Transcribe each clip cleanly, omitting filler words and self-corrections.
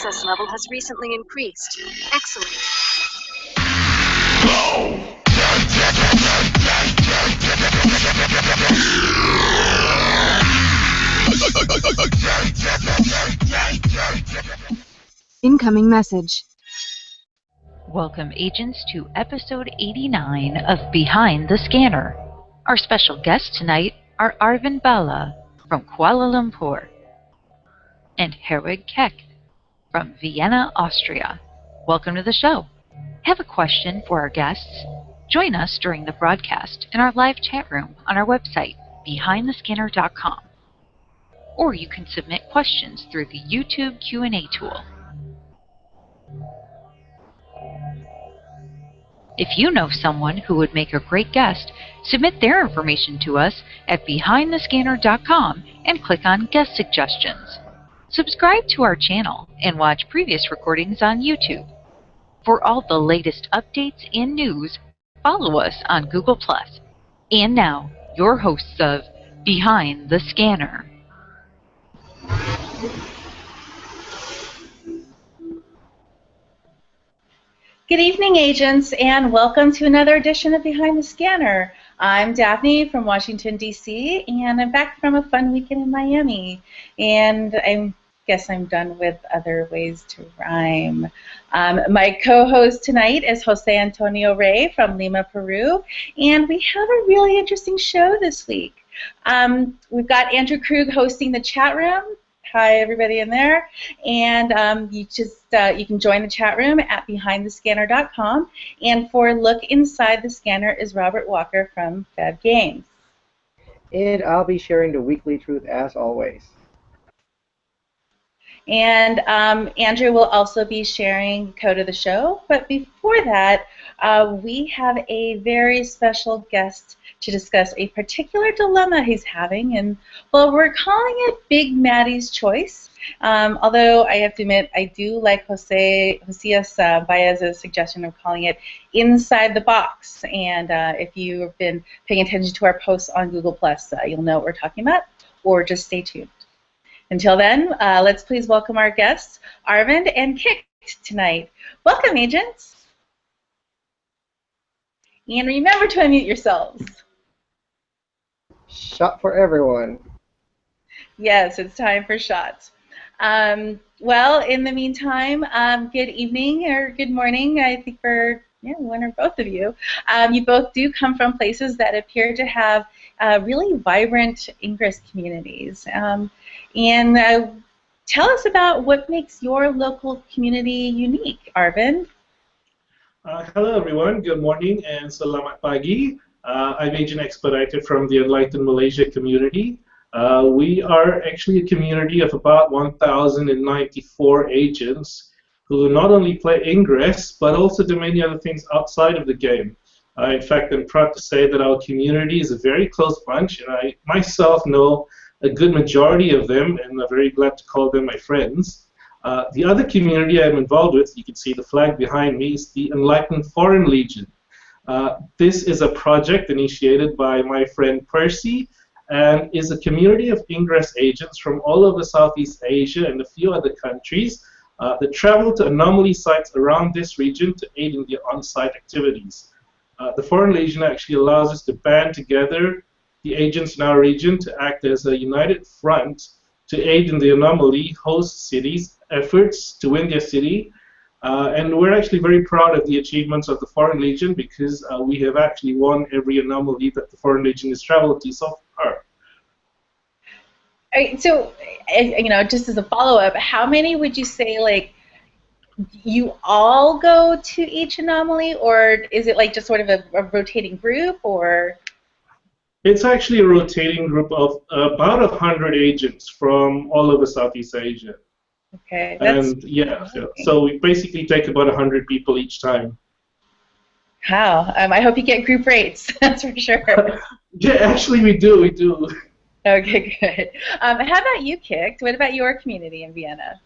access level has recently increased. Excellent. Incoming message. Welcome, agents, to episode 89 of Behind the Scanner. Our special guests tonight are Arvind Bala from Kuala Lumpur and Herwig Koeck from Vienna, Austria. Welcome to the show. Have a question for our guests? Join us during the broadcast in our live chat room on our website, behindthescanner.com. Or you can submit questions through the YouTube Q&A tool. If you know someone who would make a great guest, submit their information to us at behindthescanner.com and click on Guest Suggestions. Subscribe to our channel and watch previous recordings on YouTube. For all the latest updates and news, follow us on Google+. And now, your hosts of Behind the Scanner. Good evening, agents, and welcome to another edition of Behind the Scanner. I'm Daphne from Washington, D.C., and I'm back from a fun weekend in Miami. And I guess I'm done with other ways to rhyme. My co-host tonight is Jose Antonio Rey from Lima, Peru, and we have a really interesting show this week. We've got Andrew Krug hosting the chat room. Hi, everybody in there, and you can join the chat room at behindthescanner.com, and for Look Inside the Scanner is Robert Walker from FevGames. And I'll be sharing the weekly truth as always. And Andrew will also be sharing code of the show, but before that, we have a very special guest to discuss a particular dilemma he's having, and well, we're calling it Big Maddie's Choice. Although I have to admit, I do like Josias Baez's suggestion of calling it Inside the Box. And if you've been paying attention to our posts on Google+, you'll know what we're talking about, or just stay tuned. Until then, let's please welcome our guests, Arvind and Koeck, tonight. Welcome, agents. And remember to unmute yourselves. Shot for everyone. Yes, it's time for shots. Well, in the meantime, good evening or good morning, I think for one or both of you. You both do come from places that appear to have really vibrant Ingress communities. And tell us about what makes your local community unique, Arvind. Hello, everyone. Good morning and selamat pagi. I'm Agent Expedited from the Enlightened Malaysia community. We are actually a community of about 1,094 agents who not only play Ingress, but also do many other things outside of the game. In fact, I'm proud to say that our community is a very close bunch, and I myself know a good majority of them, and I'm very glad to call them my friends. The other community I'm involved with, you can see the flag behind me, is the Enlightened Foreign Legion. This is a project initiated by my friend Percy, and is a community of Ingress agents from all over Southeast Asia and a few other countries that travel to anomaly sites around this region to aid in the on-site activities. The Foreign Legion actually allows us to band together the agents in our region to act as a united front to aid in the anomaly host cities' efforts to win their city. And we're actually very proud of the achievements of the Foreign Legion because we have actually won every anomaly that the Foreign Legion has traveled to so far. All right, so, just as a follow-up, how many would you say, like, you all go to each anomaly, or is it like just sort of a rotating group, or? It's actually a rotating group of about 100 agents from all over Southeast Asia. Okay, that's and yeah, so we basically take about 100 people each time. Wow, I hope you get group rates. That's for sure. Yeah, actually we do. Okay, good. How about you, Koeck? What about your community in Vienna?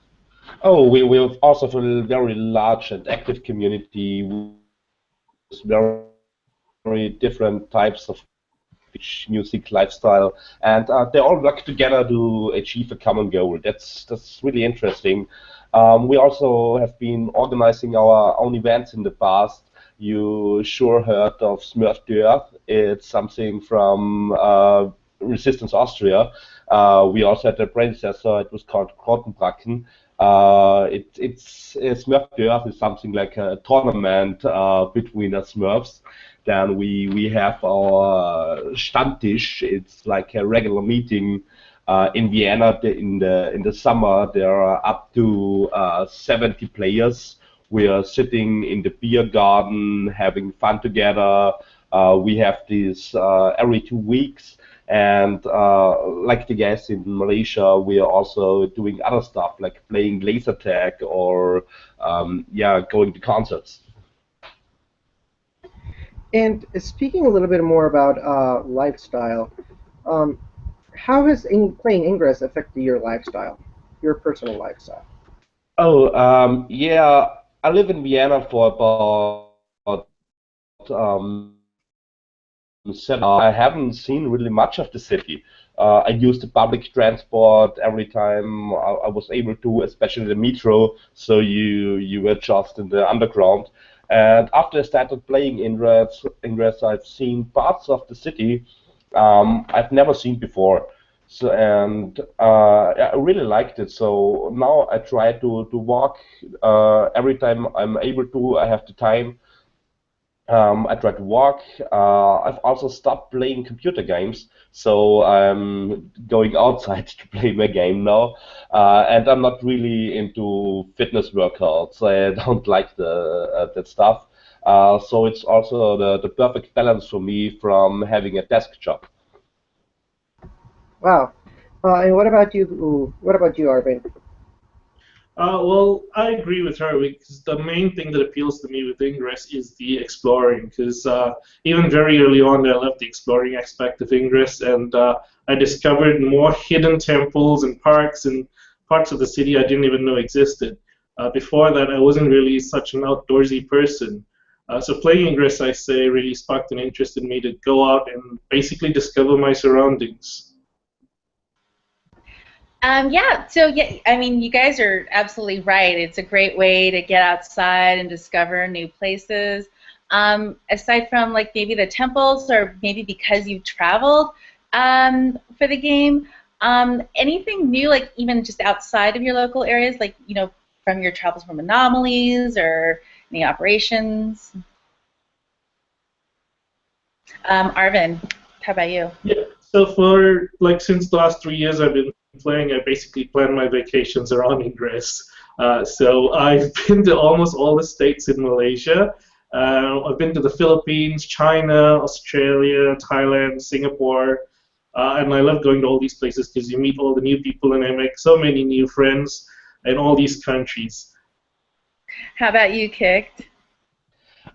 Oh, we also have a very large and active community with very different types of music, lifestyle, and they all work together to achieve a common goal. That's really interesting. We also have been organizing our own events in the past. You sure heard of Smurf. It's something from Resistance Austria. We also had a predecessor. It was called Krotenbracken. Smurf is something like a tournament between the Smurfs. Then we have our Stammtisch. It's like a regular meeting in Vienna. In the summer there are up to 70 players. We are sitting in the beer garden, having fun together. We have these every 2 weeks. And like the guys in Malaysia, we are also doing other stuff like playing laser tag or going to concerts. And speaking a little bit more about lifestyle, how has playing Ingress affected your lifestyle, your personal lifestyle? Oh, I live in Vienna for about 7. I haven't seen really much of the city. I used the public transport every time I was able to, especially the metro. So you were just in the underground. And after I started playing Ingress, I've seen parts of the city I've never seen before. So I really liked it. So now I try to walk every time I'm able to. I have the time. I try to walk. I've also stopped playing computer games, so I'm going outside to play my game now. And I'm not really into fitness workouts. I don't like that stuff. So it's also the perfect balance for me from having a desk job. Wow. And what about you? What about you, Arvind? Well, I agree with her because the main thing that appeals to me with Ingress is the exploring. Because even very early on, I loved the exploring aspect of Ingress, and I discovered more hidden temples and parks and parts of the city I didn't even know existed. Before that, I wasn't really such an outdoorsy person. So playing Ingress, I say, really sparked an interest in me to go out and basically discover my surroundings. I mean, you guys are absolutely right. It's a great way to get outside and discover new places. Aside from like maybe the temples or maybe because you've traveled for the game, anything new, like even just outside of your local areas, like, you know, from your travels from anomalies or any operations? Arvind, how about you? Yeah. So for like since the last 3 years I've been playing, I basically plan my vacations around Ingress. So I've been to almost all the states in Malaysia. I've been to the Philippines, China, Australia, Thailand, Singapore, and I love going to all these places because you meet all the new people and I make so many new friends in all these countries. How about you, Kicked?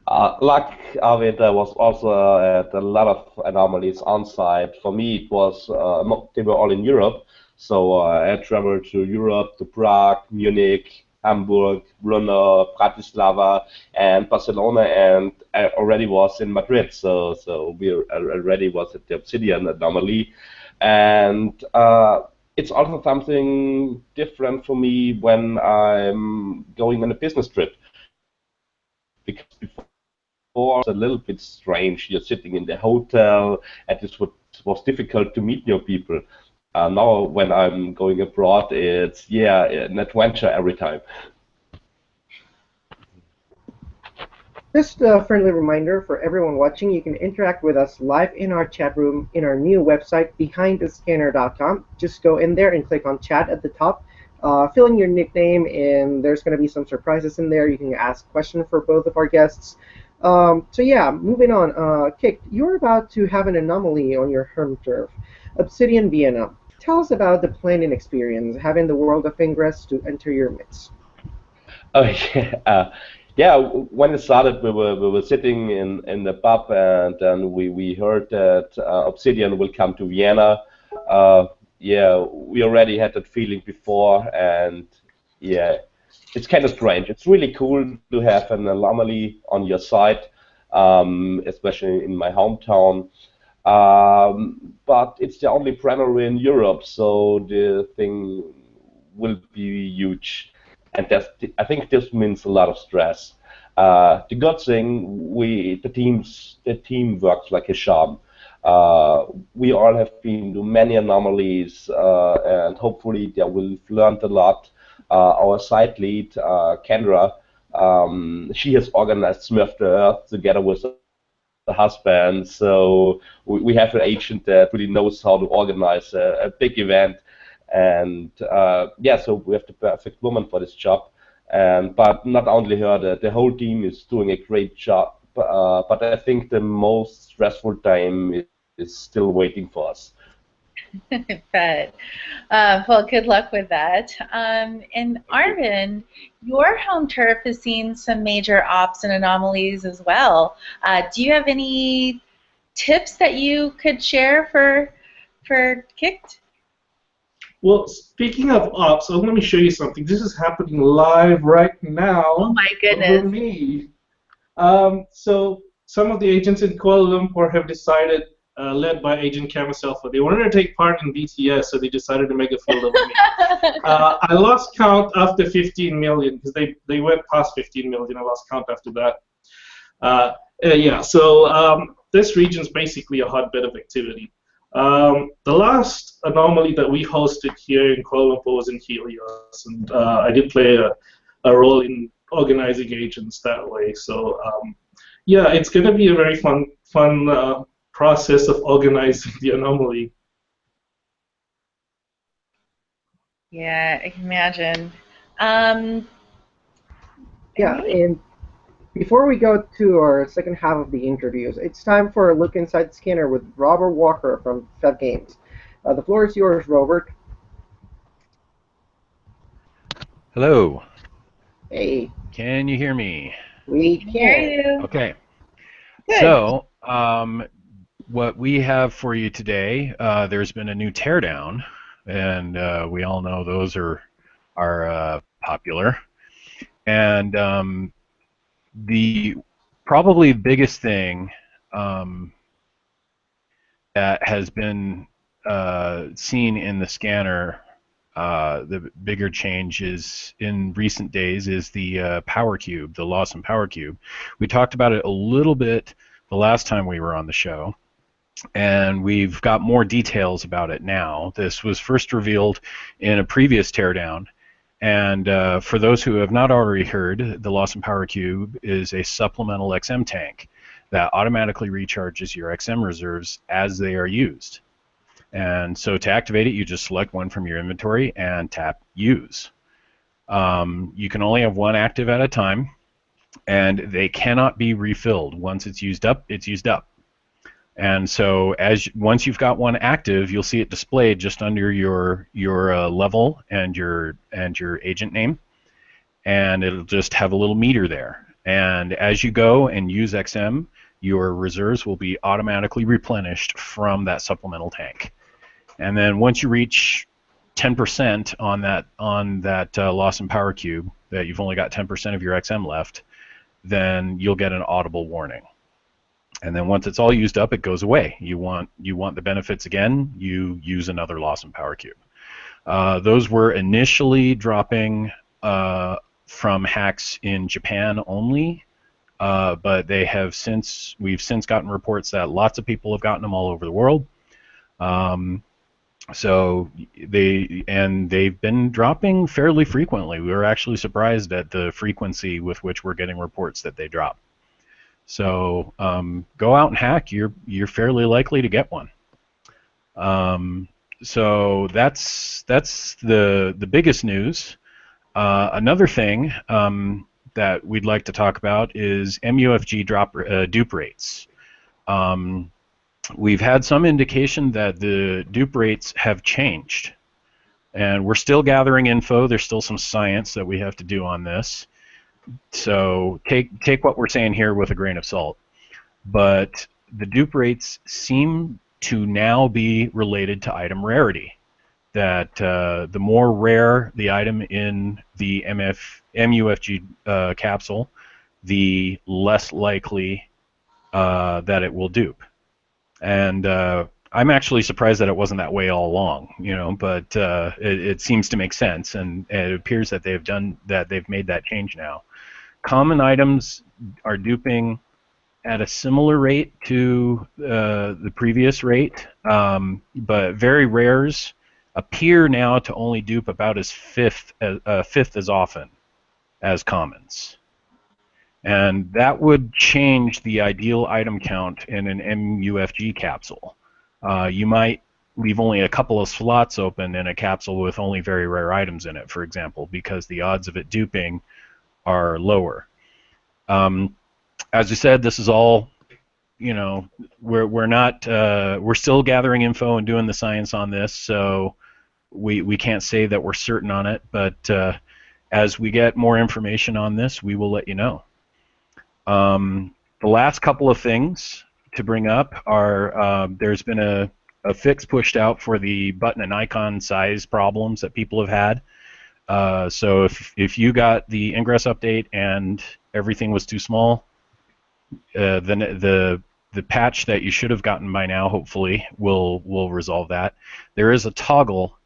Like Arvid, I was also at a lot of anomalies on site. For me, it was they were all in Europe, so I traveled to Europe, to Prague, Munich, Hamburg, Brno, Bratislava, and Barcelona, and I already was in Madrid. So we already was at the Obsidian anomaly, and it's also something different for me when I'm going on a business trip, because before it's a little bit strange. You're sitting in the hotel, and it was difficult to meet new people. Now, when I'm going abroad, it's an adventure every time. Just a friendly reminder for everyone watching, you can interact with us live in our chat room in our new website, behindthescanner.com. Just go in there and click on chat at the top. Fill in your nickname, and there's going to be some surprises in there. You can ask questions for both of our guests. So yeah, moving on. Kick, you're about to have an anomaly on your home turf, Obsidian Vienna. Tell us about the planning experience, having the world of Ingress to enter your midst. Oh yeah. When it started, we were sitting in the pub, and then we heard that Obsidian will come to Vienna. We already had that feeling before, and it's kind of strange. It's really cool to have an anomaly on your side, especially in my hometown. But it's the only primary in Europe, so the thing will be huge. and I think this means a lot of stress. The good thing, the team works like a charm. We all have been to many anomalies, and hopefully they will have learned a lot. Our site lead, Kendra, she has organized Smurf the Earth together with the husband, so we have an agent that really knows how to organize a big event, and yeah, so we have the perfect woman for this job. And but not only her, the whole team is doing a great job. But I think the most stressful time is still waiting for us. I bet. Well, good luck with that. And Arvind, your home turf has seen some major ops and anomalies as well. Do you have any tips that you could share for Kicked? Well, speaking of ops, let me show you something. This is happening live right now. Oh my goodness. Over me. So some of the agents in Kuala Lumpur have decided, led by Agent Camiselfa, they wanted to take part in BTS, so they decided to make a field over me. I lost count after 15 million because they went past 15 million. I lost count after that. Yeah, so this region's basically a hotbed of activity. The last anomaly that we hosted here in Kuala Lumpur was in Helios, and I did play a role in organizing agents that way. So yeah, it's going to be a very fun process of organizing the anomaly. Yeah, I can imagine. Yeah, and before we go to our second half of the interviews, it's time for a look inside the scanner with Robert Walker from FevGames. The floor is yours, Robert. Hello. Hey. Can you hear me? We can. Hear you. Okay. Good. So, what we have for you today, there's been a new teardown, and we all know those are popular. And the probably biggest thing that has been seen in the scanner, the bigger change is in recent days is the power cube, the Lawson power cube. We talked about it a little bit the last time we were on the show, and we've got more details about it now. This was first revealed in a previous teardown, and for those who have not already heard, the Lawson power cube is a supplemental XM tank that automatically recharges your XM reserves as they are used. And so to activate it, you just select one from your inventory and tap Use. You can only have one active at a time, and they cannot be refilled. Once it's used up, it's used up. And so once you've got one active, you'll see it displayed just under your level and your agent name, and it'll just have a little meter there. And as you go and use XM, your reserves will be automatically replenished from that supplemental tank. And then once you reach 10% on that Lawson power cube, that you've only got 10% of your XM left, then you'll get an audible warning. And then once it's all used up, it goes away. You want the benefits again, you use another Lawson power cube. Those were initially dropping from hacks in Japan only, but we've since gotten reports that lots of people have gotten them all over the world. So they've been dropping fairly frequently. We were actually surprised at the frequency with which we're getting reports that they drop. So go out and hack. You're fairly likely to get one. So that's the biggest news. Another thing that we'd like to talk about is MUFG dupe rates. We've had some indication that the dupe rates have changed, and we're still gathering info. There's still some science that we have to do on this, so take what we're saying here with a grain of salt. But the dupe rates seem to now be related to item rarity, that the more rare the item in the MUFG capsule, the less likely that it will dupe. And I'm actually surprised that it wasn't that way all along, but it seems to make sense, and it appears that they've made that change now. Common items are duping at a similar rate to the previous rate, but very rares appear now to only dupe about a fifth as often as commons. And that would change the ideal item count in an MUFG capsule. You might leave only a couple of slots open in a capsule with only very rare items in it, for example, because the odds of it duping are lower. As you said, this is all, we're still gathering info and doing the science on this, so we can't say that we're certain on it, but as we get more information on this, we will let you know. The last couple of things to bring up are there's been a fix pushed out for the button and icon size problems that people have had. So if you got the Ingress update and everything was too small, then the patch that you should have gotten by now, hopefully, will resolve that. There is a toggle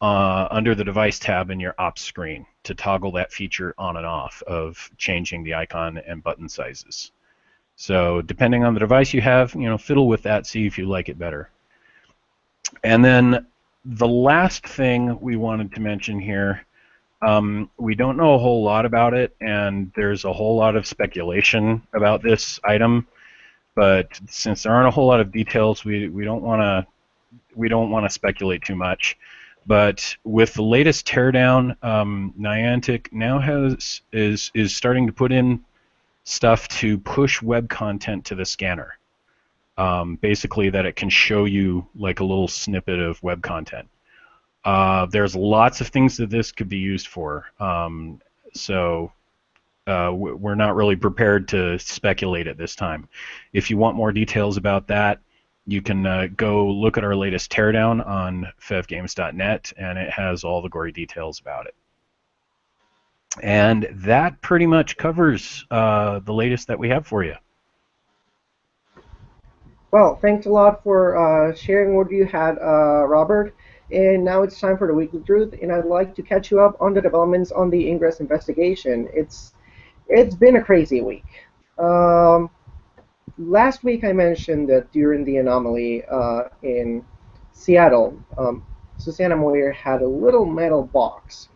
under the device tab in your ops screen to toggle that feature on and off of changing the icon and button sizes. So depending on the device you have, fiddle with that, see if you like it better. And then the last thing we wanted to mention here, we don't know a whole lot about it, and there's a whole lot of speculation about this item, but since there aren't a whole lot of details, we don't want to speculate too much. But with the latest teardown, Niantic now is starting to put in stuff to push web content to the scanner. Basically, that it can show you like a little snippet of web content. There's lots of things that this could be used for, so we're not really prepared to speculate at this time. If you want more details about that, you can go look at our latest teardown on FevGames.net, and it has all the gory details about it. And that pretty much covers the latest that we have for you. Well, thanks a lot for sharing what you had, Robert. And now it's time for the Weekly Truth, and I'd like to catch you up on the developments on the Ingress investigation. It's been a crazy week. Last week I mentioned that during the anomaly in Seattle, Susanna Moyer had a little metal box.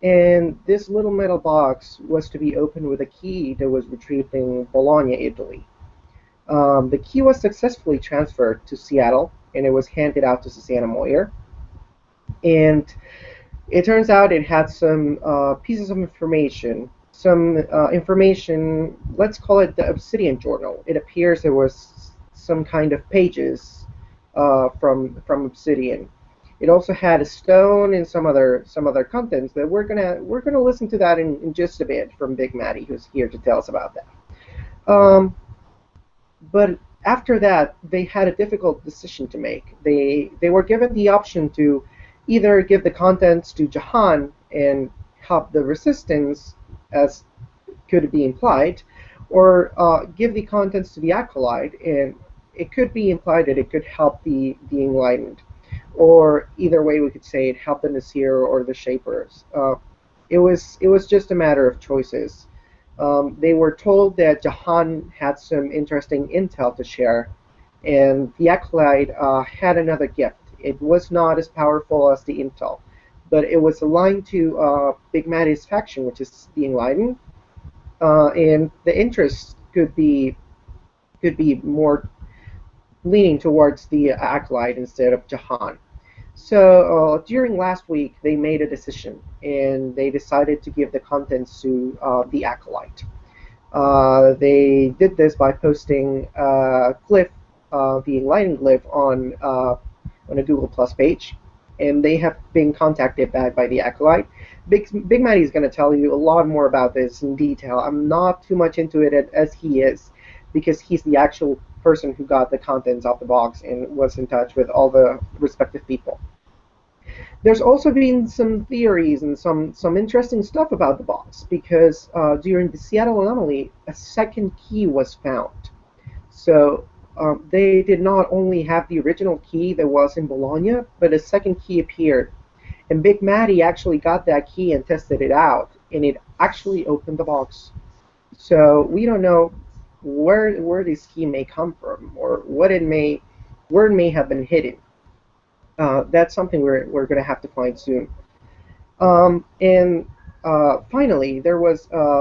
And this little metal box was to be opened with a key that was retrieved in Bologna, Italy. The key was successfully transferred to Seattle, and it was handed out to Susanna Moyer. And it turns out it had some pieces of information. Let's call it the Obsidian Journal. It appears there was some kind of pages from Obsidian. It also had a stone and some other contents that we're gonna listen to that in just a bit from Big Matty, who's here to tell us about that. But after that, they had a difficult decision to make. They were given the option to either give the contents to Jahan and help the Resistance, as could be implied, or give the contents to the Acolyte, and it could be implied that it could help the Enlightened. Or either way, we could say it helped the Nasir or the Shapers. It was just a matter of choices. They were told that Jahan had some interesting intel to share, and the Acolyte had another gift. It was not as powerful as the intel, but it was aligned to Big Matty's faction, which is the Enlightened, and the interest could be more leaning towards the Acolyte instead of Jahan. So during last week, they made a decision, and they decided to give the contents to the Acolyte. They did this by posting a glyph, the Enlightened glyph, on a Google Plus page, and they have been contacted back by the Acolyte. Big Matty is going to tell you a lot more about this in detail. I'm not too much into it as he is, because he's the actual person who got the contents off the box and was in touch with all the respective people. There's also been some theories and some interesting stuff about the box, because during the Seattle anomaly, a second key was found. So they did not only have the original key that was in Bologna, but a second key appeared. And Big Matty actually got that key and tested it out, and it actually opened the box. So we don't know where this key may come from, or where it may have been hidden. That's something we're going to have to find soon. And finally, there were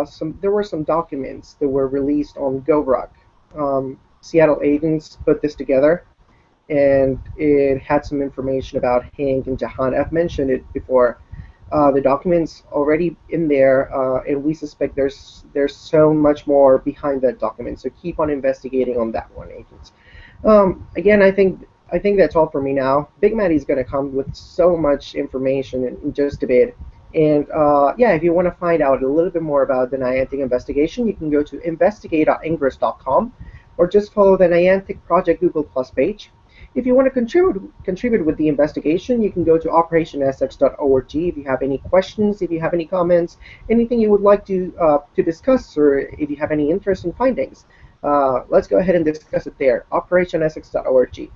some documents that were released on GoRuck. Seattle agents put this together, and it had some information about Hank and Jahan. I've mentioned it before. The documents already in there, and we suspect there's so much more behind that document. So keep on investigating on that one, agents. Again, I think that's all for me now. Big Matty's going to come with so much information in just a bit. And yeah, if you want to find out a little bit more about the Niantic investigation, you can go to investigate.ingress.com, or just follow the Niantic Project Google Plus page. If you want to contribute with the investigation, you can go to operationessex.org. If you have any questions, if you have any comments, anything you would like to discuss, or if you have any interesting findings, let's go ahead and discuss it there. operationessex.org.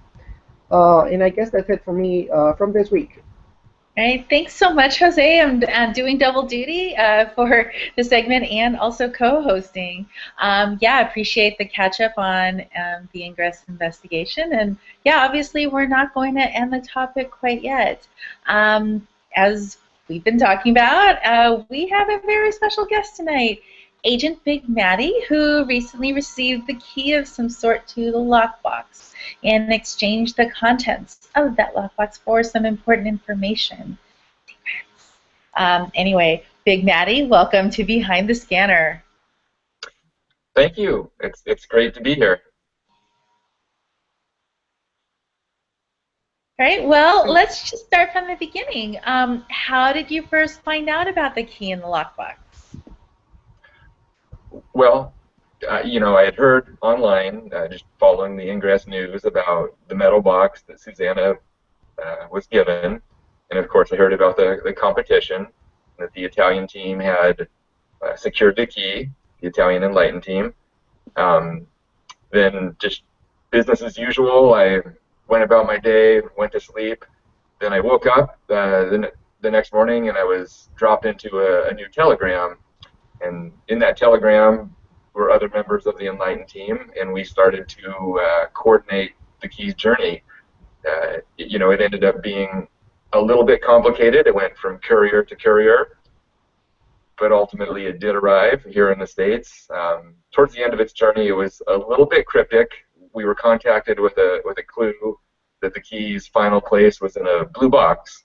And I guess that's it for me from this week. All right, thanks so much, Jose. I'm doing double duty for the segment and also co-hosting. Yeah, I appreciate the catch-up on the Ingress investigation. And yeah, obviously we're not going to end the topic quite yet. As we've been talking about, we have a very special guest tonight, Agent Big Matty, who recently received the key of some sort to the lockbox and exchanged the contents of that lockbox for some important information. Anyway, Big Matty, welcome to Behind the Scanner. Thank you. It's great to be here. All right, well, let's just start from the beginning. How did you first find out about the key in the lockbox? Well, you know, I had heard online, just following the Ingress news, about the metal box that Susanna was given. And of course, I heard about the competition, that the Italian team had secured the key, the Italian Enlightened team. Then just business as usual, I went about my day, went to sleep. Then I woke up the next morning, and I was dropped into a new telegram. And in that telegram were other members of the Enlightened team, and we started to coordinate the key's journey. You know, it ended up being a little bit complicated. It went from courier to courier, but ultimately it did arrive here in the States. Towards the end of its journey, it was a little bit cryptic. We were contacted with a clue that the key's final place was in a blue box.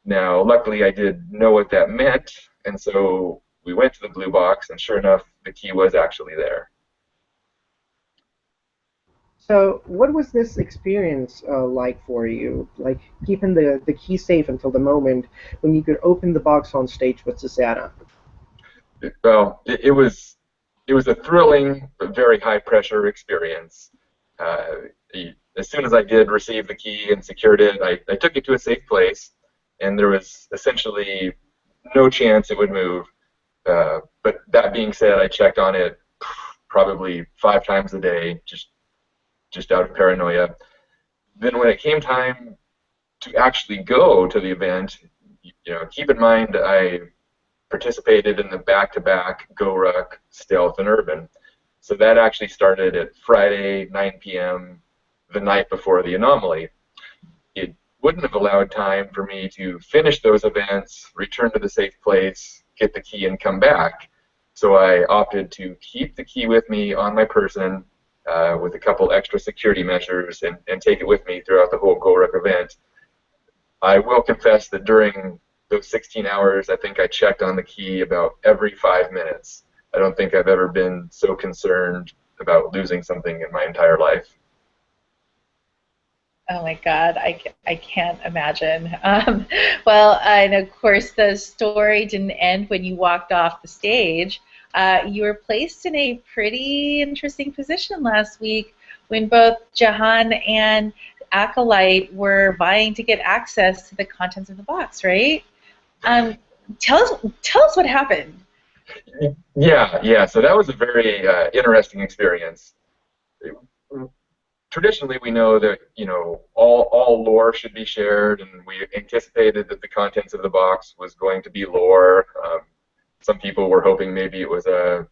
Now, luckily, I did know what that meant, and so we went to the blue box, and sure enough, the key was actually there. So what was this experience like for you? Like keeping the key safe until the moment when you could open the box on stage with Susanna? Well, it was a thrilling but very high-pressure experience. As soon as I did receive the key and secured it, I took it to a safe place, and there was essentially no chance it would move. But that being said, I checked on it probably 5 times a day, just out of paranoia. Then when it came time to actually go to the event, you know, keep in mind I participated in the back-to-back GoRuck, Stealth, and Urban. So that actually started at Friday, 9 p.m., the night before the anomaly. It wouldn't have allowed time for me to finish those events, return to the safe place, get the key, and come back. So I opted to keep the key with me on my person with a couple extra security measures and take it with me throughout the whole GoRuck event. I will confess that during those 16 hours, I think I checked on the key about every 5 minutes. I don't think I've ever been so concerned about losing something in my entire life. Oh my God, I can't imagine. Well, and of course the story didn't end when you walked off the stage. You were placed in a pretty interesting position last week when both Jahan and Acolyte were vying to get access to the contents of the box, right? Tell us what happened. Yeah. So that was a very interesting experience. traditionally, we know that all lore should be shared, and we anticipated that the contents of the box was going to be lore. Some people were hoping maybe it was a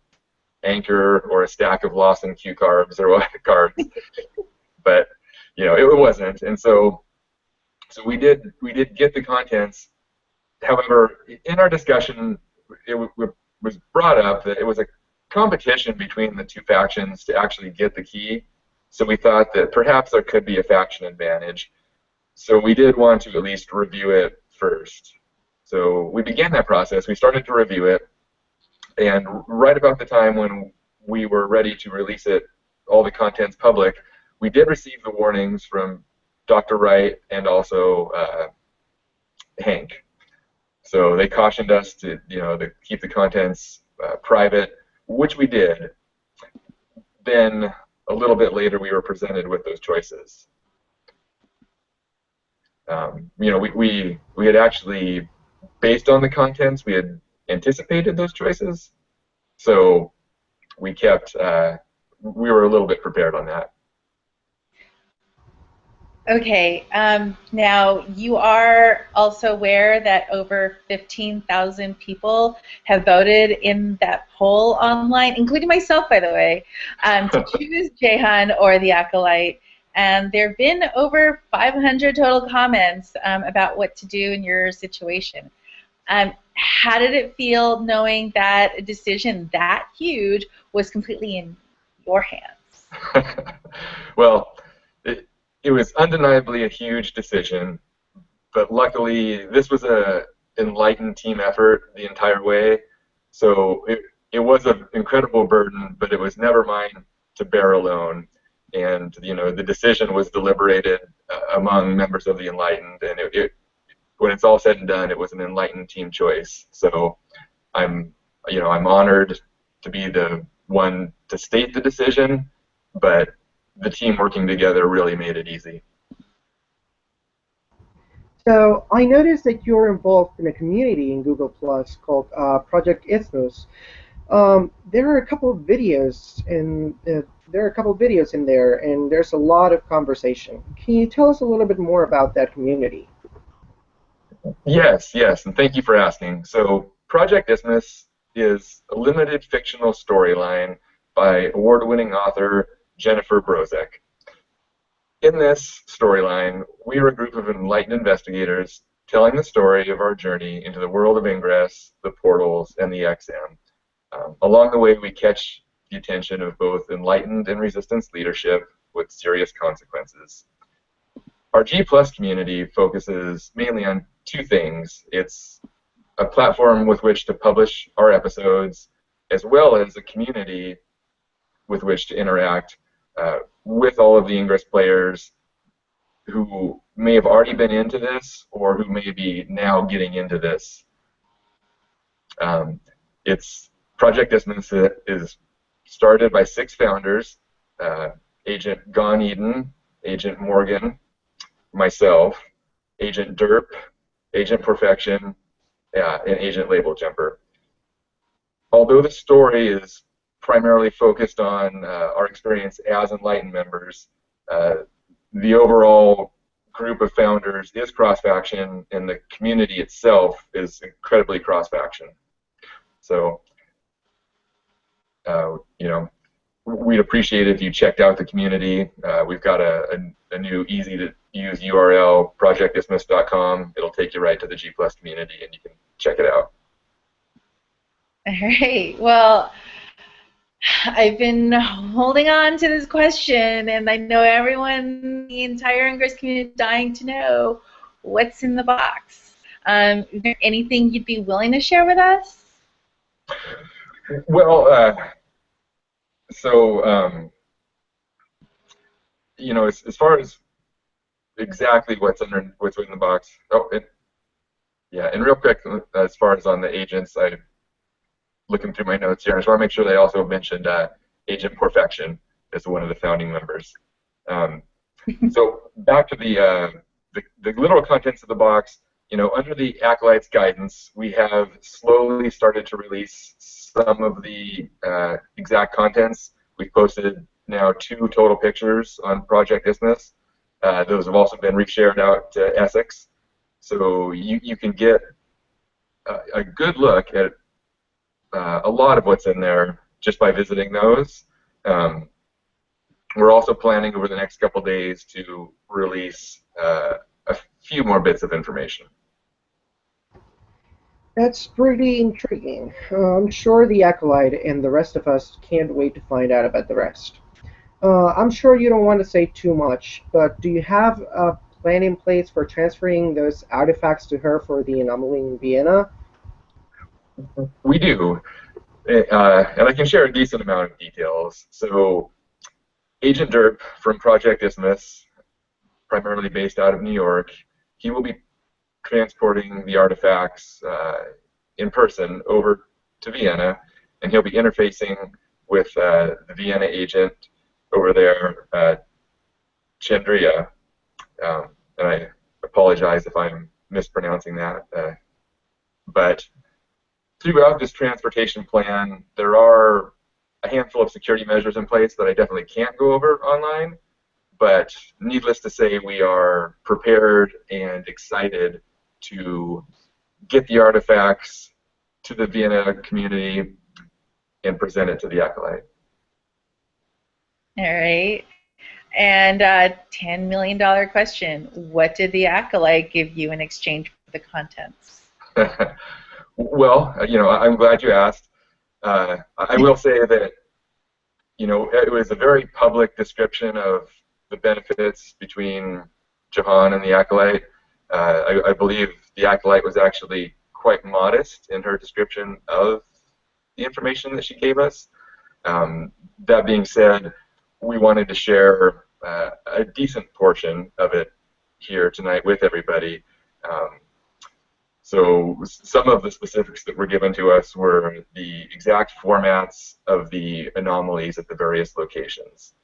anchor or a stack of Lawson cue cards or what cards, but it wasn't. And so we did get the contents. However, in our discussion, it was brought up that it was a competition between the two factions to actually get the key. So we thought that perhaps there could be a faction advantage. So we did want to at least review it first. So we began that process. We started to review it, and right about the time when we were ready to release it, all the contents public, we did receive the warnings from Dr. Wright and also Hank. So they cautioned us to keep the contents private, which we did. Then a little bit later, we were presented with those choices. We had actually, based on the contents, we had anticipated those choices. So we were a little bit prepared on that. Okay, now you are also aware that over 15,000 people have voted in that poll online, including myself, by the way, to choose Jehan or the Acolyte. And there have been over 500 total comments about what to do in your situation. How did it feel knowing that a decision that huge was completely in your hands? Well, it was undeniably a huge decision, but luckily this was an Enlightened team effort the entire way. So it was an incredible burden, but it was never mine to bear alone. And the decision was deliberated among members of the Enlightened, and when it's all said and done, it was an Enlightened team choice. So I'm honored to be the one to state the decision, but the team working together really made it easy. So I noticed that you're involved in a community in Google Plus called Project Isthmus. There are a couple of videos in there, and there's a lot of conversation. Can you tell us a little bit more about that community? Yes, and thank you for asking. So Project Isthmus is a limited fictional storyline by award-winning author Jennifer Brozek. In this storyline, we are a group of enlightened investigators telling the story of our journey into the world of Ingress, the portals, and the XM. Along the way, we catch the attention of both Enlightened and Resistance leadership with serious consequences. Our G+ community focuses mainly on two things. It's a platform with which to publish our episodes, as well as a community with which to interact with all of the Ingress players who may have already been into this or who may be now getting into this. Project Isthmus is started by 6 founders, Agent Gon Eden, Agent Morgan, myself, Agent Dupe, Agent Perfection, and Agent Label Jumper. Although the story is primarily focused on our experience as Enlightened members, the overall group of founders is cross-faction, and the community itself is incredibly cross-faction. So, we'd appreciate it if you checked out the community. We've got a new easy-to-use URL, projectisthmus.com. It'll take you right to the G+ community, and you can check it out. All right. Well, I've been holding on to this question, and I know everyone, the entire Ingress community, is dying to know what's in the box. Is there anything you'd be willing to share with us? Well, as far as exactly what's in the box. And real quick, as far as on the agents, I'm looking through my notes here. I just want to make sure they also mentioned Agent Perfection as one of the founding members. So back to the literal contents of the box. Under the Acolyte's guidance, we have slowly started to release some of the exact contents. We've posted now 2 total pictures on Project Isthmus. Those have also been reshared out to Essex. So you can get a good look at a lot of what's in there just by visiting those. We're also planning over the next couple days to release a few more bits of information. That's pretty intriguing. I'm sure the Acolyte and the rest of us can't wait to find out about the rest. I'm sure you don't want to say too much, but do you have a plan in place for transferring those artifacts to her for the anomaly in Vienna? We do, and I can share a decent amount of details. So, Agent Dupe from Project Isthmus, primarily based out of New York, he will be transporting the artifacts in person over to Vienna, and he'll be interfacing with the Vienna agent over there, Chandria, and I apologize if I'm mispronouncing that, but throughout this transportation plan, there are a handful of security measures in place that I definitely can't go over online, but needless to say, we are prepared and excited to get the artifacts to the Vienna community and present it to the Acolyte. All right. And $10 million question. What did the Acolyte give you in exchange for the contents? Well, I'm glad you asked. I will say that, it was a very public description of the benefits between Jahan and the Acolyte. I believe the Acolyte was actually quite modest in her description of the information that she gave us. That being said, we wanted to share a decent portion of it here tonight with everybody. So some of the specifics that were given to us were the exact formats of the anomalies at the various locations.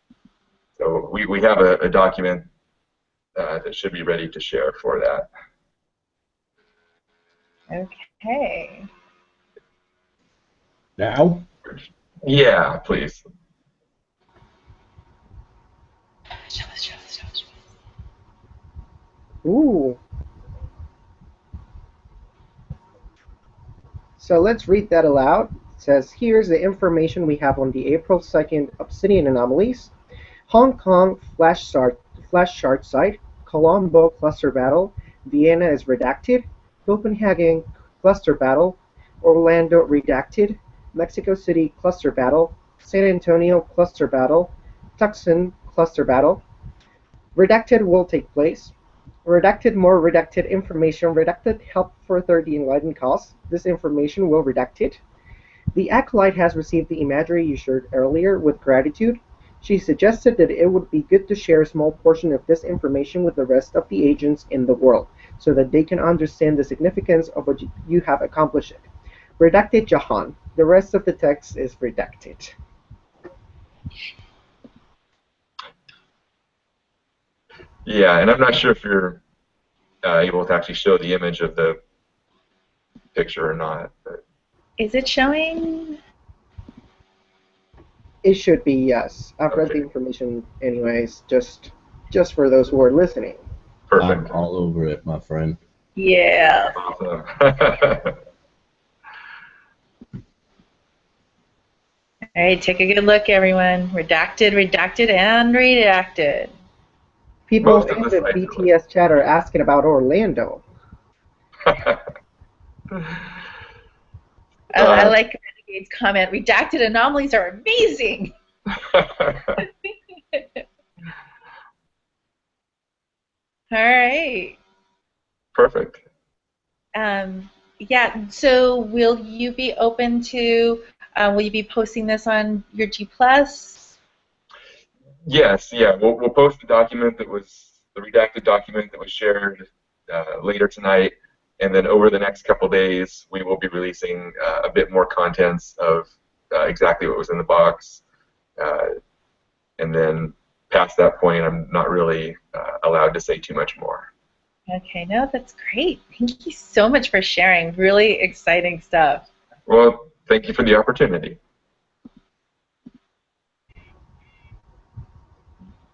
So we have a document that should be ready to share for that. Okay. Now? Yeah, please. Ooh. So let's read that aloud. It says, here's the information we have on the April 2nd Obsidian anomalies. Hong Kong flash shard site, Colombo cluster battle, Vienna is redacted, Copenhagen cluster battle, Orlando redacted, Mexico City cluster battle, San Antonio cluster battle, Tucson cluster battle. Redacted will take place. Redacted more redacted information. Redacted help further the Enlightened cause. This information will redacted. The Acolyte has received the imagery you shared earlier with gratitude. She suggested that it would be good to share a small portion of this information with the rest of the agents in the world, so that they can understand the significance of what you have accomplished. Redacted Jahan. The rest of the text is redacted. Yeah, and I'm not sure if you're able to actually show the image of the picture or not. But. Is it showing? It should be, yes. I've read the information anyways, just for those who are listening. Perfect. I'm all over it, my friend. Yeah. Awesome. All right, take a good look, everyone. Redacted, redacted, and redacted. People in the BTS chat are asking about Orlando. I like Renegade's comment. Redacted anomalies are amazing. All right. Perfect. Yeah. So, will you be open to? Will you be posting this on your G+? Yes. Yeah. We'll post the document that was the redacted document that was shared later tonight, and then over the next couple days, we will be releasing a bit more contents of exactly what was in the box, and then past that point, I'm not really allowed to say too much more. Okay, no, that's great. Thank you so much for sharing. Really exciting stuff. Well, thank you for the opportunity.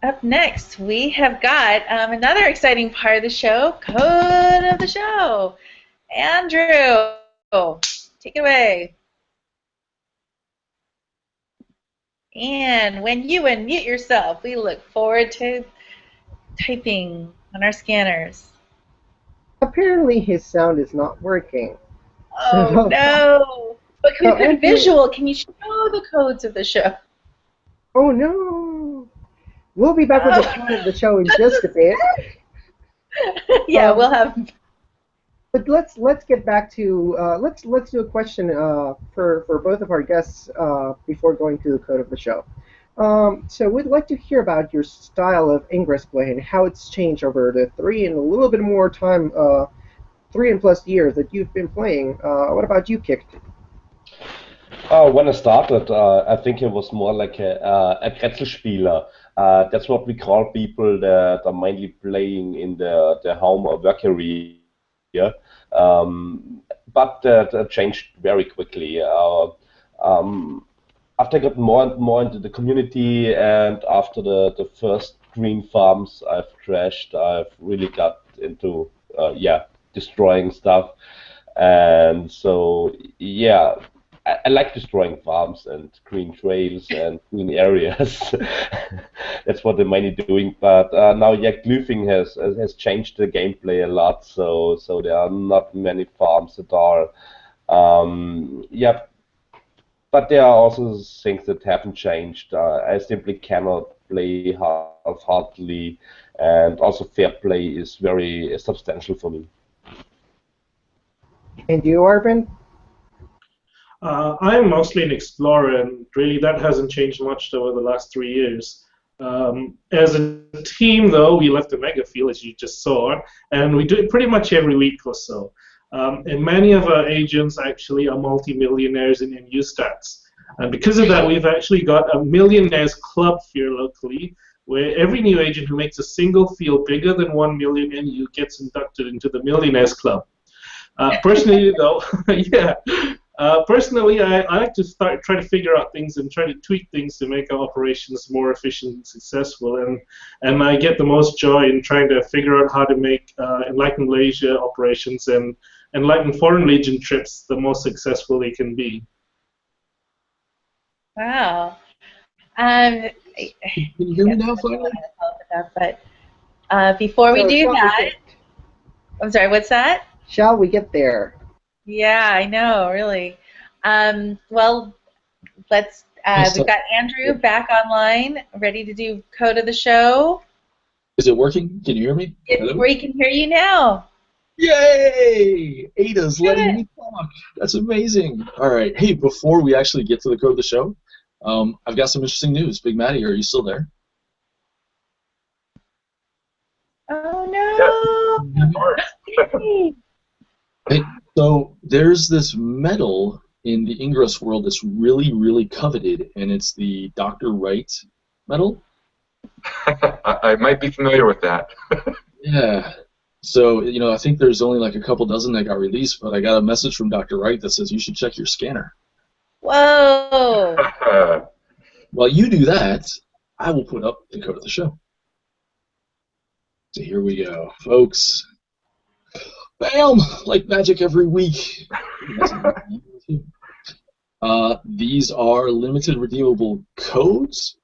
Up next, we have got another exciting part of the show, Code of the Show. Andrew, take it away. And when you unmute yourself, we look forward to typing on our scanners. Apparently his sound is not working. Oh, no. But can we put a Andrew, visual? Can you show the codes of the show? Oh, no. We'll be back with the code of the show in just a bit. Yeah, we'll have... But let's get back to let's do a question for both of our guests before going to the code of the show. So we'd like to hear about your style of Ingress play and how it's changed over the 3 and a little bit more time, 3 and plus years that you've been playing. What about you, Kick? When I started, I think it was more like a Kretzelspieler. That's what we call people that are mainly playing in the home or work area. But that changed very quickly. After I got more and more into the community, and after the first green farms I've crashed, I've really got into destroying stuff. And so I like destroying farms and green trails and green areas. That's what I'm mainly doing. But now, glyphing has changed the gameplay a lot. So there are not many farms that are. But there are also things that haven't changed. I simply cannot play half-heartedly, and also fair play is very substantial for me. And you, Arvind? I'm mostly an explorer, and really that hasn't changed much over the last 3 years. As a team, though, we left the mega field, as you just saw, and we do it pretty much every week or so. And many of our agents actually are multi-millionaires in MU stats. And because of that, we've actually got a millionaires club here locally, where every new agent who makes a single field bigger than 1 million MU gets inducted into the millionaires club. Personally, though, personally, I like to try to figure out things and try to tweak things to make our operations more efficient and successful. And I get the most joy in trying to figure out how to make Enlightened Malaysia operations and Enlightened Foreign Legion trips the most successful they can be. Wow. Can you hear me now, finally? But before we do that, I'm sorry, what's that? Shall we get there? Yeah, I know, really. Well, let's. We've got Andrew back online, ready to do code of the show. Is it working? Can you hear me? We can hear you now. Yay! Ada's letting me talk. That's amazing. All right. Hey, before we actually get to the code of the show, I've got some interesting news. Big Matty, are you still there? Oh no! Hey, so there's this medal in the Ingress world that's really, really coveted, and it's the Dr. Wright medal. I might be familiar with that. Yeah. So, I think there's only like a couple dozen that got released, but I got a message from Dr. Wright that says you should check your scanner. Whoa! While you do that, I will put up the code of the show. So here we go, folks. Bam! Like magic every week. These are limited redeemable codes.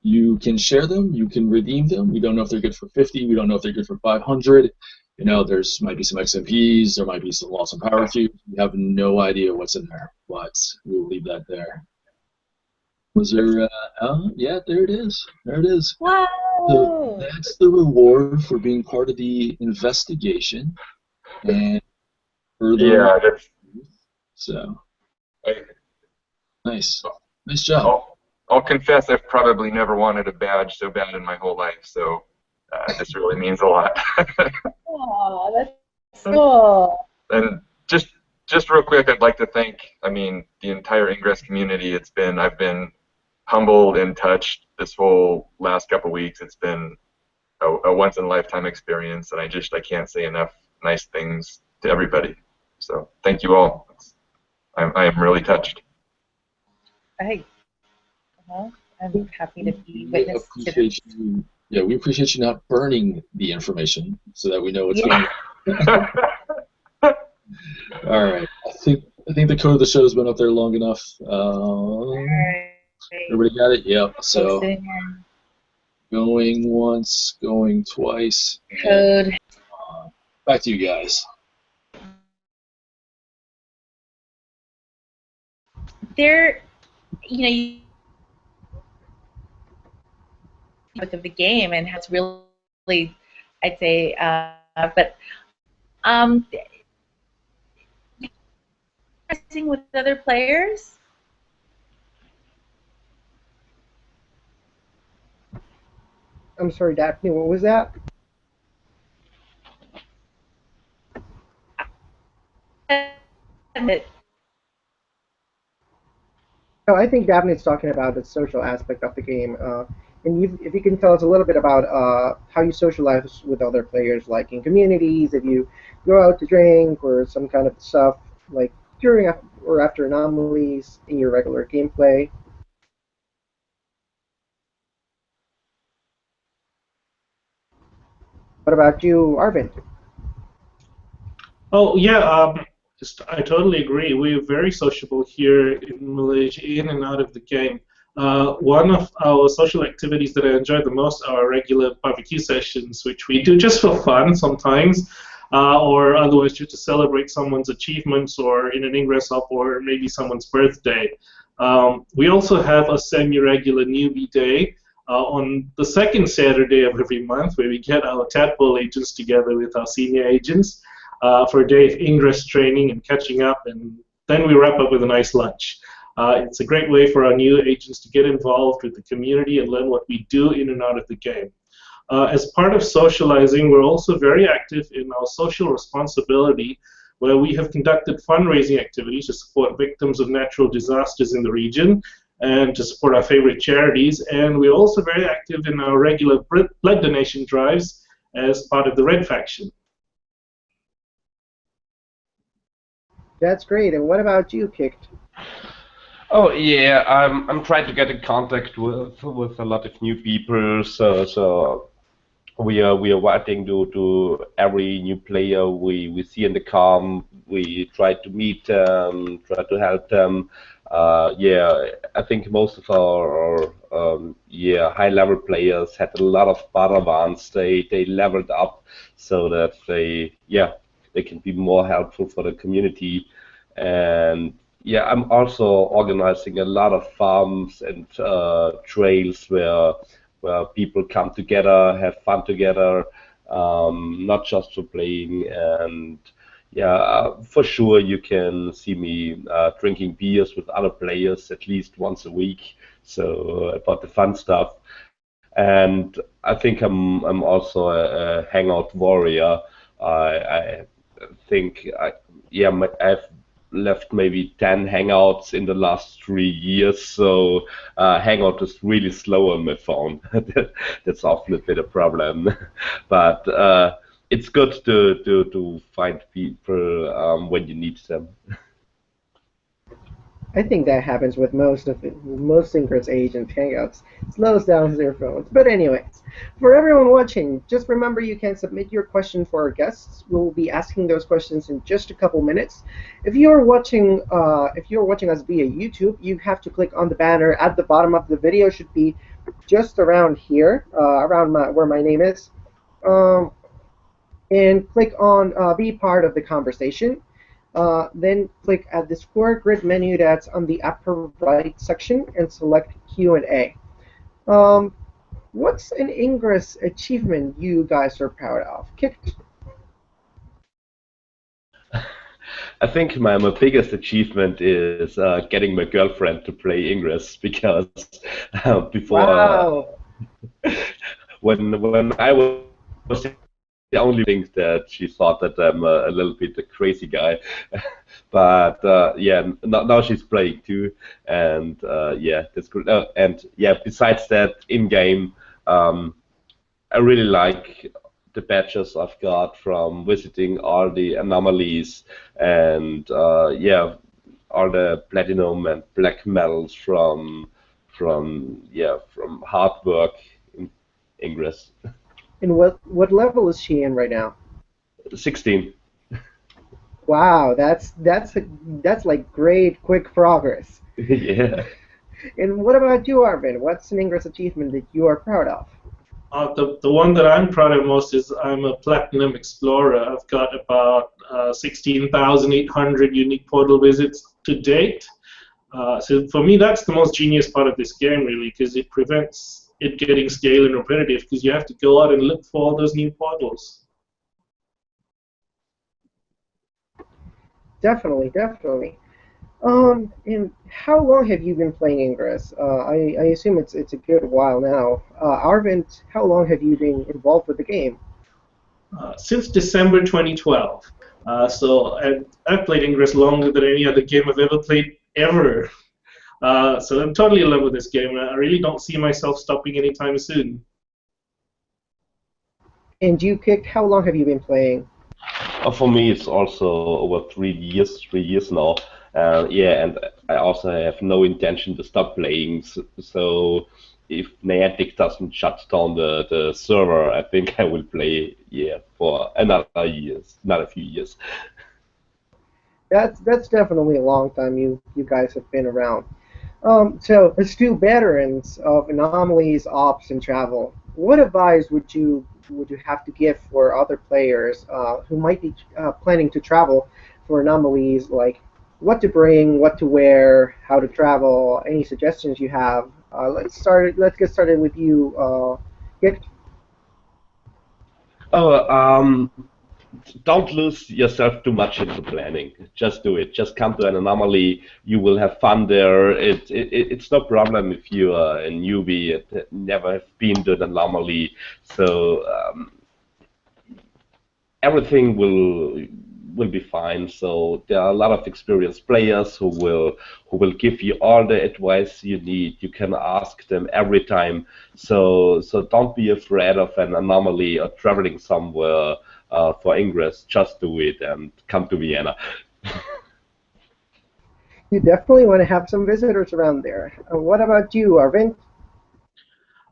You can share them. You can redeem them. We don't know if they're good for 50. We don't know if they're good for 500. There's might be some XMPs. There might be some Lawson power cubes. We have no idea what's in there, but we'll leave that there. Was there? Yeah, there it is. There it is. Wow! So that's the reward for being part of the investigation. And further, so nice job. I'll confess I've probably never wanted a badge so bad in my whole life, so this really means a lot. Oh, that's cool. And just real quick, I'd like to thank, the entire Ingress community. I've been humbled and touched this whole last couple weeks. It's been a once-in-a-lifetime experience, and I can't say enough nice things to everybody. So thank you all. I am really touched. Hey. Well, I'm happy to be witness to this. Yeah, we appreciate you not burning the information so that we know what's going on. All right. I think the code of the show has been up there long enough. Everybody got it? Yep. So going once, going twice. Code. Back to you guys. There, you know, of the game and has really, I'd say, but with other players. I'm sorry, Daphne, what was that? No, I think Daphne's talking about the social aspect of the game. And if you can tell us a little bit about how you socialize with other players, like in communities, if you go out to drink or some kind of stuff, like during or after anomalies in your regular gameplay. What about you, Arvind? Oh yeah, I totally agree. We're very sociable here in Malaysia, in and out of the game. One of our social activities that I enjoy the most are our regular barbecue sessions, which we do just for fun sometimes, or otherwise just to celebrate someone's achievements or in an Ingress up or maybe someone's birthday. We also have a semi-regular newbie day on the second Saturday of every month, where we get our tadpole agents together with our senior agents for a day of Ingress training and catching up, and then we wrap up with a nice lunch. It's a great way for our new agents to get involved with the community and learn what we do in and out of the game. As part of socializing, we're also very active in our social responsibility, where we have conducted fundraising activities to support victims of natural disasters in the region and to support our favorite charities. And we're also very active in our regular blood donation drives as part of the Red Faction. That's great. And what about you, Kicked? Oh yeah, I'm trying to get in contact with a lot of new people. So we are writing to every new player we see in the com. We try to meet them, try to help them. Yeah, I think most of our high level players had a lot of Padawans. They leveled up so that they can be more helpful for the community. And yeah, I'm also organizing a lot of farms and trails where people come together, have fun together, not just for playing. And yeah, for sure you can see me drinking beers with other players at least once a week. So about the fun stuff. And I think I'm also a hangout warrior. I think I've left maybe 10 hangouts in the last 3 years, so Hangout is really slow on my phone. That's often a bit of a problem, but it's good to find people when you need them. I think that happens with most Ingress agent hangouts. It slows down their phones. But anyway, for everyone watching, just remember you can submit your question for our guests. We'll be asking those questions in just a couple minutes. If you're watching us via YouTube, you have to click on the banner at the bottom of the video. Should be just around here, around where my name is, and click on be part of the conversation. Then click at the square grid menu that's on the upper right section and select Q&A. What's an Ingress achievement you guys are proud of? Kicked. I think my biggest achievement is getting my girlfriend to play Ingress, because before Wow. when I was the only thing that she thought that I'm a little bit a crazy guy, but yeah, now she's playing too, and yeah, that's good. And yeah, besides that, in game, I really like the badges I've got from visiting all the anomalies, and yeah, all the platinum and black medals from hard work Ingress. And what level is she in right now? 16. Wow, that's like great quick progress. Yeah. And what about you, Arvind? What's an Ingress achievement that you are proud of? The one that I'm proud of most is I'm a Platinum Explorer. I've got about 16,800 unique portal visits to date. So for me, that's the most genius part of this game, really, because it prevents it getting stale and repetitive, because you have to go out and look for all those new portals. Definitely, definitely. And how long have you been playing Ingress? I assume it's a good while now. Arvind, how long have you been involved with the game? Since December 2012. So I've played Ingress longer than any other game I've ever played ever. So I'm totally in love with this game. I really don't see myself stopping anytime soon. And you, Kicked, how long have you been playing? For me, it's also over 3 years, 3 years now. Yeah, and I also have no intention to stop playing. So if Niantic doesn't shut down the server, I think I will play, yeah, for another few years. That's definitely a long time you guys have been around. So as two veterans of anomalies, ops, and travel, what advice would you have to give for other players who might be planning to travel for anomalies, like what to bring, what to wear, how to travel? Any suggestions you have? Let's get started with you. Kit. Don't lose yourself too much into planning. Just do it. Just come to an anomaly. You will have fun there. It's no problem if you are a newbie and never have been to an anomaly. So everything will be fine. So there are a lot of experienced players who will give you all the advice you need. You can ask them every time. So don't be afraid of an anomaly or traveling somewhere. For Ingress, just do it and come to Vienna. You definitely want to have some visitors around there. What about you, Arvind?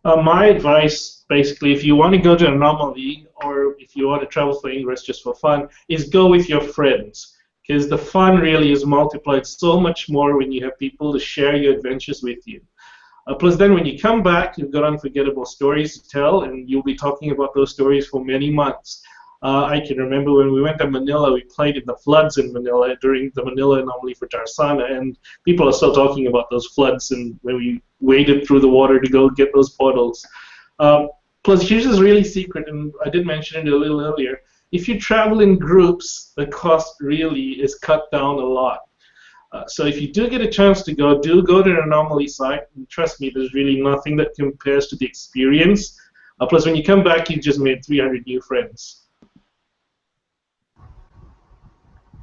My advice, basically, if you want to go to an anomaly or if you want to travel for Ingress just for fun, is go with your friends. Because the fun really is multiplied so much more when you have people to share your adventures with you. Plus, then when you come back, you've got unforgettable stories to tell, and you'll be talking about those stories for many months. I can remember when we went to Manila, we played in the floods in Manila during the Manila anomaly for Tarsana, and people are still talking about those floods and when we waded through the water to go get those portals. Plus, here's this really secret, and I did mention it a little earlier. If you travel in groups, the cost really is cut down a lot. So if you do get a chance to go, do go to an anomaly site. And trust me, there's really nothing that compares to the experience. Plus, when you come back, you've just made 300 new friends.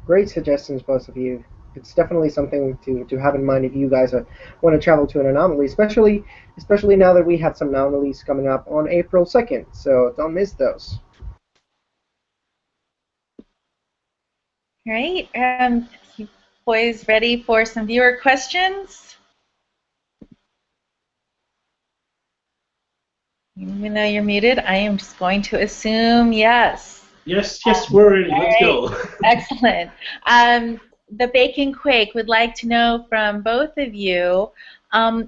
Great suggestions, both of you. It's definitely something to have in mind if you guys want to travel to an anomaly, especially now that we have some anomalies coming up on April 2nd, so don't miss those. All right, you boys ready for some viewer questions? Even though you're muted, I am just going to assume yes. Yes, we're ready. Let's go. Excellent. The Bacon Quake would like to know from both of you,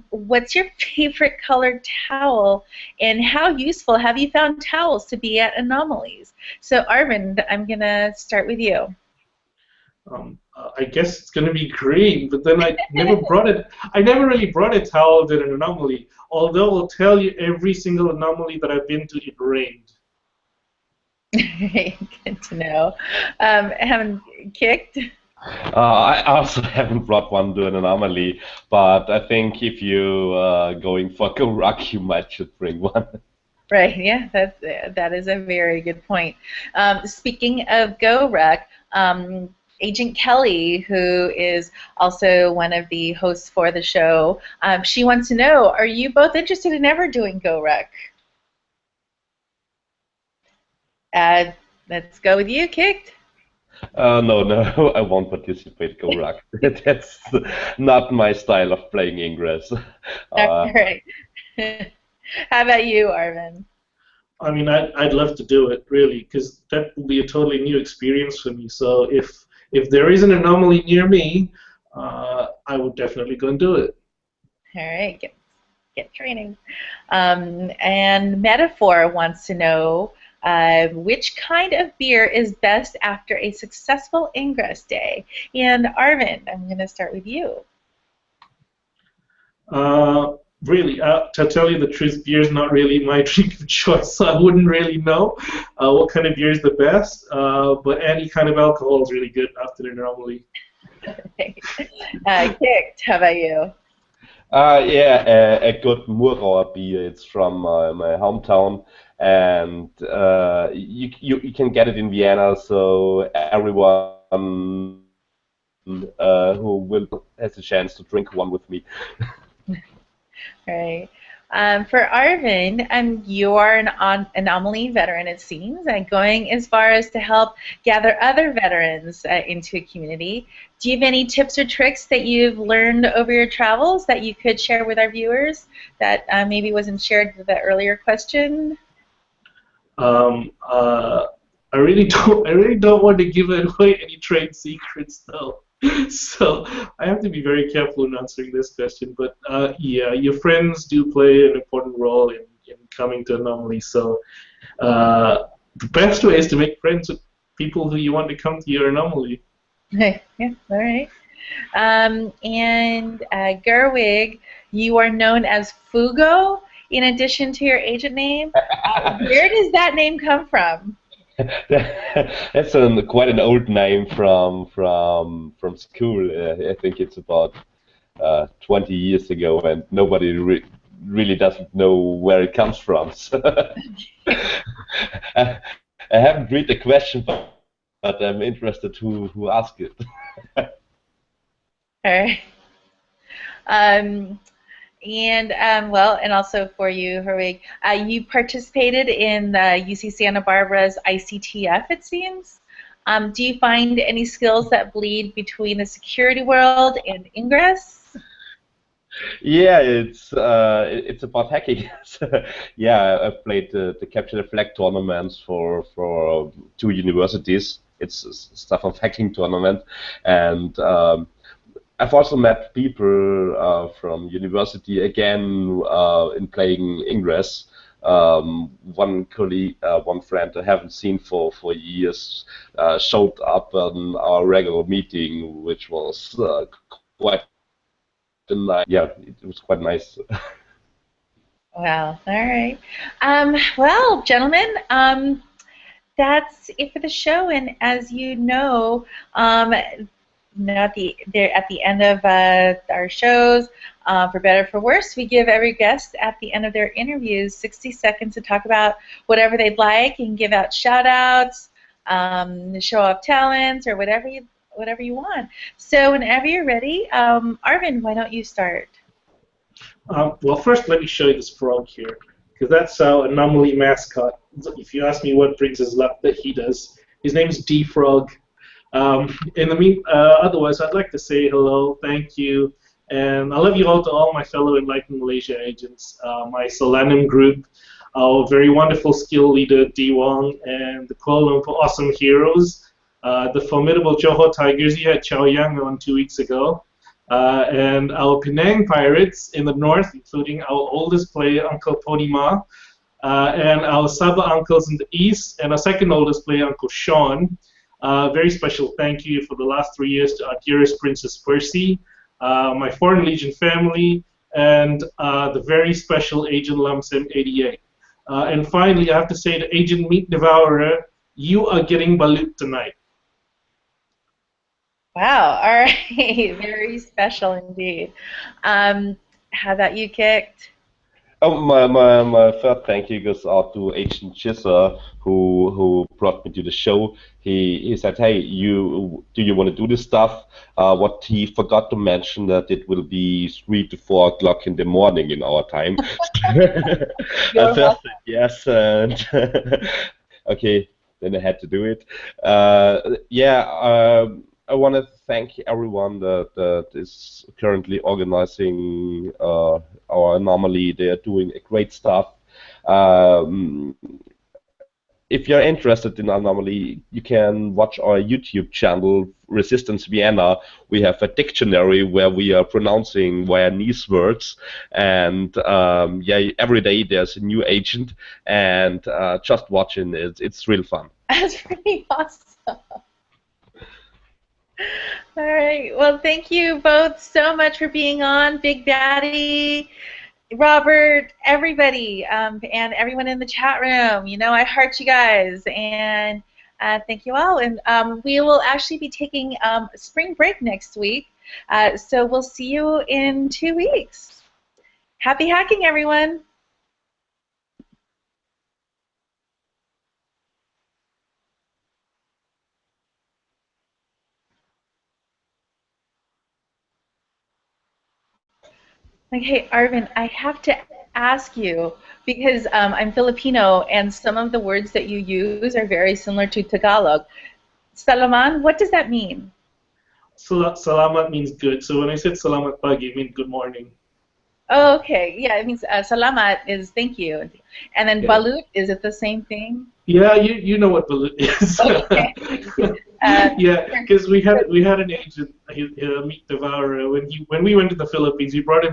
what's your favorite colored towel, and how useful have you found towels to be at anomalies? So, Arvind, I'm going to start with you. I guess it's going to be green, but then I never brought it. I never really brought a towel to an anomaly, although I'll tell you every single anomaly that I've been to, it rained. Good to know. Haven't kicked? I also haven't brought one to an anomaly, but I think if you are going for Go Rock, you might should bring one. Right, yeah, that is a very good point. Speaking of Go Ruck, Agent Kelly, who is also one of the hosts for the show, she wants to know, are you both interested in ever doing Go Ruck? Let's go with you, Kicked. No, I won't participate. Go Rock. That's not my style of playing Ingress. All right. How about you, Arvind? I mean, I'd love to do it, really, because that will be a totally new experience for me. So if there is an anomaly near me, I would definitely go and do it. All right, get training. And Metaphor wants to know which kind of beer is best after a successful Ingress day. And Arvind, I'm going to start with you. Really, to tell you the truth, beer is not really my drink of choice, so I wouldn't really know what kind of beer is the best. But any kind of alcohol is really good after the anomaly. Kicked, how about you? Yeah, a good Mufg beer. It's from my hometown, and you can get it in Vienna. So everyone who will has a chance to drink one with me. Right. For Arvind, you are an anomaly veteran, it seems, and going as far as to help gather other veterans into a community. Do you have any tips or tricks that you've learned over your travels that you could share with our viewers that maybe wasn't shared with the earlier question? I really don't want to give away any trade secrets, though. So I have to be very careful in answering this question. But yeah, your friends do play an important role in coming to Anomaly. So the best way is to make friends with people who you want to come to your Anomaly. Yeah, all right. And Gerwig, you are known as Fugo in addition to your agent name. Where does that name come from? That's quite an old name from school. I think it's about 20 years ago, and nobody really doesn't know where it comes from. So I haven't read the question, but I'm interested who asked it. All right. Well, and also for you, Herwig, you participated in the UC Santa Barbara's ICTF, it seems. Do you find any skills that bleed between the security world and Ingress? Yeah, it's about hacking. Yeah, I've played the Capture the Flag tournaments for 2 universities. It's stuff of hacking tournament, and I've also met people from university again in playing Ingress. One colleague, one friend I haven't seen for years, showed up on our regular meeting, which was quite nice. Yeah, it was quite nice. Wow. All right. Well, gentlemen, that's it for the show. And as you know, at the end of our shows, for better or for worse, we give every guest at the end of their interviews 60 seconds to talk about whatever they'd like and give out shout-outs, show off talents, or whatever you want. So whenever you're ready, Arvind, why don't you start? Well, first let me show you this frog here, because that's our anomaly mascot. If you ask me what brings us luck, that he does. His name's D-Frog. Otherwise, I'd like to say hello, thank you, and I love you all to all my fellow Enlightened Malaysia agents, my Solanum group, our very wonderful skill leader, D. Wong, and the Kuala Lumpur Awesome Heroes, the formidable Johor Tigers. You had Chow Yang on 2 weeks ago, and our Penang Pirates in the north, including our oldest player, Uncle Pony Ma, and our Sabah uncles in the east, and our second oldest player, Uncle Sean. Very special thank you for the last 3 years to our dearest Princess Percy, my Foreign Legion family, and the very special Agent Lamsem 88. And finally, I have to say to Agent Meat Devourer, you are getting balut tonight. Wow, all right, very special indeed. How about you, Kicked? Oh, my third thank you goes out to Agent Chisser, who brought me to the show. He said, hey, do you want to do this stuff? What he forgot to mention that it will be 3 to 4 o'clock in the morning in our time. I first said yes, and okay, then I had to do it. I want to thank everyone that is currently organizing our anomaly. They are doing a great stuff. if you're interested in anomaly, you can watch our YouTube channel, Resistance Vienna. We have a dictionary where we are pronouncing Viennese words, and yeah, every day there's a new agent, and just watching it, it's real fun. That's pretty awesome. All right. Well, thank you both so much for being on, Big Daddy, Robert, everybody, and everyone in the chat room. You know, I heart you guys, and thank you all. And we will actually be taking spring break next week, so we'll see you in 2 weeks. Happy hacking, everyone. Okay, Arvind, I have to ask you, because I'm Filipino and some of the words that you use are very similar to Tagalog. Salaman, what does that mean? Salamat means good. So when I said salamat pagi, it means good morning. Oh, okay. Yeah, it means salamat is thank you. And then balut, is it the same thing? Yeah, you know what balut is. Okay. Yeah, because we had an agent, Meet Devourer, when we went to the Philippines. We brought him